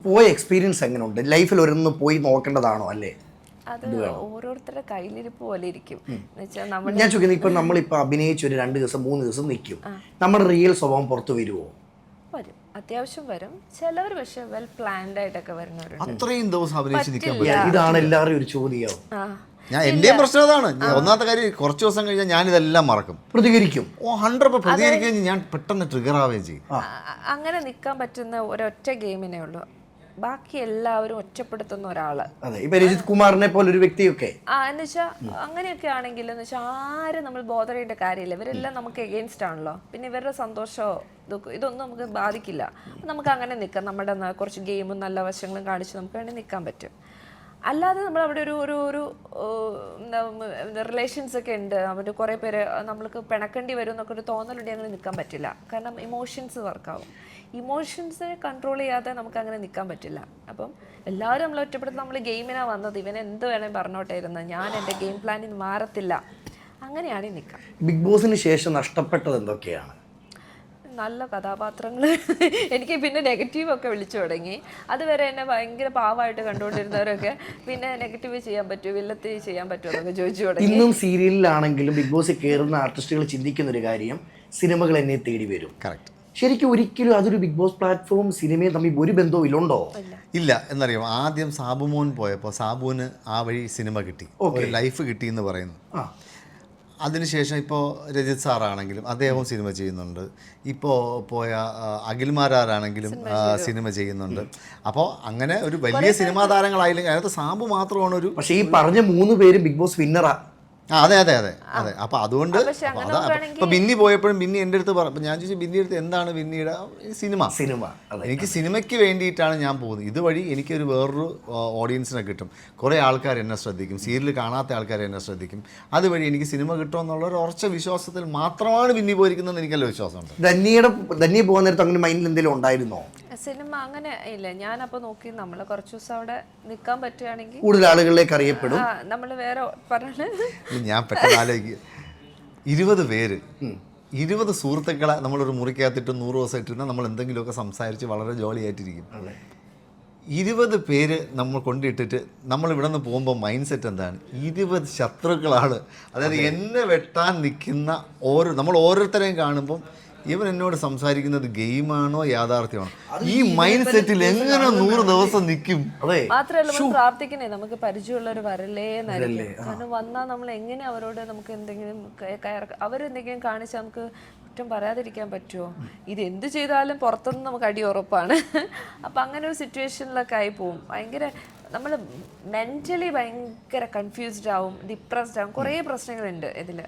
പോയ എക്സ്പീരിയൻസ് എങ്ങനെയുണ്ട്? ലൈഫിൽ ഒരൊന്ന് പോയി നോക്കേണ്ടതാണോ അല്ലേ? അത് ഓരോരുത്തരുടെ കയ്യിലിരിപ്പ് പോലെ ഇരിക്കും. ഞാൻ ചോദിക്കുന്നത്, ഇപ്പം നമ്മളിപ്പോൾ അഭിനയിച്ച് ഒരു 2 ദിവസം 3 ദിവസം നിൽക്കും, നമ്മുടെ റിയൽ സ്വഭാവം പുറത്ത് വരുമോ? വരും, അത്യാവശ്യം വരും. ചിലവർ പക്ഷെ വെൽ പ്ലാൻഡ് ആയിട്ടൊക്കെ വരുന്നവരുണ്ട്. അത്രയും ദിവസം അഭിനയിച്ച് നിൽക്കാൻ പറ്റില്ല. ഇതാണ് എല്ലാവരുടെയും ഒരു ചോദ്യം. ഞാൻ എന്റെയും പ്രശ്നം അതാണ്. ഒന്നാമത്തെ കാര്യം, കുറച്ച് ദിവസം കഴിഞ്ഞാൽ ഞാനിതെല്ലാം മറക്കും, പ്രതികരിക്കും. 100% പ്രതികരിക്കുകയും ഞാൻ പെട്ടെന്ന് ട്രിഗർ ആവുകയും ചെയ്യും. അങ്ങനെ നിൽക്കാൻ പറ്റുന്ന ഒരൊറ്റ ഗെയിമിനേ ഉള്ളൂ. ബാക്കി എല്ലാവരും ഒറ്റപ്പെടുത്തുന്ന ഒരാള്. അതെ, ഇപ്പൊ രജിത് കുമാറിനെ പോലെ ഒരു വ്യക്തിയൊക്കെ എന്ന് വെച്ചാൽ അങ്ങനെയൊക്കെ ആണെങ്കിൽ എന്ന് വെച്ചാൽ ആരും നമ്മൾ ബോധർ ചെയ്യേണ്ട കാര്യമില്ല. ഇവരെല്ലാം നമുക്ക് എഗെയിൻസ്റ്റ് ആണല്ലോ. പിന്നെ ഇവരുടെ സന്തോഷമോ ഇതൊന്നും നമുക്ക് ബാധിക്കില്ല. നമുക്ക് അങ്ങനെ നിൽക്കാം. നമ്മുടെ കുറച്ച് ഗെയിമും നല്ല വശങ്ങളും കാണിച്ച് നമുക്ക് വേണമെങ്കിൽ നിൽക്കാൻ പറ്റും. അല്ലാതെ നമ്മൾ അവിടെ ഒരു റിലേഷൻസ് ഒക്കെ ഉണ്ട്, അവർ കുറേ പേര് നമ്മൾക്ക് പിണക്കേണ്ടി വരും എന്നൊക്കെ ഒരു തോന്നലുണ്ടെങ്കിൽ അങ്ങനെ നിൽക്കാൻ പറ്റില്ല. കാരണം ഇമോഷൻസ് വർക്കാവും. ഇമോഷൻസിനെ കൺട്രോൾ ചെയ്യാതെ നമുക്ക് അങ്ങനെ നിൽക്കാൻ പറ്റില്ല. അപ്പം എല്ലാവരും നമ്മൾ ഒറ്റപ്പെടുത്തി നമ്മൾ ഗെയിമിനാണ് വന്നത്, ഇവനെ എന്ത് വേണേൽ പറഞ്ഞോട്ടെ ഇരുന്ന്, ഞാൻ എൻ്റെ ഗെയിം പ്ലാനിൽ മാറത്തില്ല, അങ്ങനെയാണെങ്കിൽ നിൽക്കാം. ബിഗ് ബോസിന് ശേഷം നഷ്ടപ്പെട്ടത് എന്തൊക്കെയാണ്? നല്ല കഥാപാത്രങ്ങൾ. എനിക്ക് പിന്നെ നെഗറ്റീവൊക്കെ വിളിച്ചു തുടങ്ങി. അതുവരെ എന്നെ ഭയങ്കര പാവമായിട്ട് കണ്ടുകൊണ്ടിരുന്നവരൊക്കെ പിന്നെ നെഗറ്റീവ് ചെയ്യാൻ പറ്റുമോ, വില്ലത്തി ചെയ്യാൻ പറ്റുമോ എന്നൊക്കെ ചോദിച്ചു തുടങ്ങി. ഇന്നും സീരിയലിലാണെങ്കിലും ബിഗ് ബോസിൽ കയറുന്ന ആർട്ടിസ്റ്റുകൾ ചിന്തിക്കുന്ന ഒരു കാര്യം, സിനിമകൾ എന്നെ തേടി വരും. കറക്റ്റ്. ശരിക്കും ഒരിക്കലും അതൊരു ബിഗ് ബോസ് പ്ലാറ്റ്ഫോം സിനിമയും തമ്മിൽ ഒരു ബന്ധവും ഇല്ലുണ്ടോ? ഇല്ല. എന്നറിയാം, ആദ്യം സാബുമോൻ പോയപ്പോൾ സാബുവിന് ആ വഴി സിനിമ കിട്ടി, ഒരു ലൈഫ് കിട്ടി എന്ന് പറയുന്നു. അതിനുശേഷം ഇപ്പോൾ രജിത് സാറാണെങ്കിലും അദ്ദേഹവും സിനിമ ചെയ്യുന്നുണ്ട്. ഇപ്പോൾ പോയ അഖിൽമാരാണെങ്കിലും സിനിമ ചെയ്യുന്നുണ്ട്. അപ്പോൾ അങ്ങനെ ഒരു വലിയ സിനിമാ താരങ്ങളായില്ലെങ്കിൽ അതിനകത്ത് സാബു മാത്രമാണ് ഒരു. പക്ഷേ ഈ പറഞ്ഞ 3 പേരും ബിഗ് ബോസ് വിന്നറാ. അതെ അതെ അതെ അതെ. അപ്പൊ അതുകൊണ്ട് ഇപ്പൊ ബിന്നി പോയപ്പോഴും ബിന്നി എൻ്റെ അടുത്ത് പറഞ്ഞു, ഞാൻ ചോദിച്ചു ബിന്നി അടുത്ത് എന്താണ് ബിന്നിയുടെ സിനിമ. എനിക്ക് സിനിമയ്ക്ക് വേണ്ടിയിട്ടാണ് ഞാൻ പോകുന്നത്. ഇതുവഴി എനിക്കൊരു വേറൊരു ഓഡിയൻസിനെ കിട്ടും, കുറേ ആൾക്കാർ എന്നെ ശ്രദ്ധിക്കും, സീരിയൽ കാണാത്ത ആൾക്കാർ എന്നെ ശ്രദ്ധിക്കും, അതുവഴി എനിക്ക് സിനിമ കിട്ടുമെന്നുള്ള ഒരു ഉറച്ച വിശ്വാസത്തിൽ മാത്രമാണ് ബിന്നി പോയിരിക്കുന്നത്. എനിക്കല്ല വിശ്വാസമുണ്ട്. ധന്യ പോകുന്ന നേരത്ത് അങ്ങനെ മൈൻഡിൽ എന്തെങ്കിലും ഉണ്ടായിരുന്നോ? സിനിമ അങ്ങനെ ഇല്ല. ഞാനപ്പോൾ നോക്കി നമ്മൾ കുറച്ച് ദിവസം അവിടെ നിൽക്കാൻ പറ്റുകയാണെങ്കിൽ കൂടുതൽ ആളുകളിലേക്ക് അറിയപ്പെടും. നമ്മൾ വേറെ പറഞ്ഞ ഞാൻ പെട്ടെന്ന് ആലോചിക്കുക, 20 പേര് 20 സുഹൃത്തുക്കളെ നമ്മളൊരു മുറിക്കകത്തിട്ട് 100 ദിവസം ഇട്ടിരുന്നാൽ നമ്മൾ എന്തെങ്കിലുമൊക്കെ സംസാരിച്ച് വളരെ ജോളിയായിട്ടിരിക്കും. 20 പേര് നമ്മൾ കൊണ്ടിട്ടിട്ട് നമ്മൾ ഇവിടെ നിന്ന് പോകുമ്പോൾ മൈൻഡ് സെറ്റ് എന്താണ്? 20 ശത്രുക്കളാണ്. അതായത് എന്നെ വെട്ടാൻ നിൽക്കുന്ന നമ്മൾ ഓരോരുത്തരെയും കാണുമ്പം ഇവൻ എന്നോട് സംസാരിക്കുന്നത് ഗെയിമാണോ യാഥാർത്ഥ്യമാണോ? ഈ മൈൻഡ് സെറ്റിൽ എങ്ങനെ 100 ദിവസം നിൽക്കും? മാത്രമല്ല നമ്മൾ പ്രാർത്ഥിക്കണേ നമുക്ക് പരിചയമുള്ളവർ വരലേ എന്നായിരിക്കും. കാരണം വന്നാൽ നമ്മൾ എങ്ങനെ അവരോട് നമുക്ക് എന്തെങ്കിലും അവരെന്തെങ്കിലും കാണിച്ചാൽ നമുക്ക് കുറ്റം പറയാതിരിക്കാൻ പറ്റുമോ? ഇത് എന്ത് ചെയ്താലും പുറത്തുനിന്ന് നമുക്ക് അടി ഉറപ്പാണ്. അപ്പം അങ്ങനെ ഒരു സിറ്റുവേഷനിലൊക്കെ ആയി പോവും. ഭയങ്കര നമ്മൾ മെൻ്റലി ഭയങ്കര കൺഫ്യൂസ്ഡ് ആവും, ഡിപ്രസ്ഡ് ആവും, കുറേ പ്രശ്നങ്ങളുണ്ട് ഇതിൽ.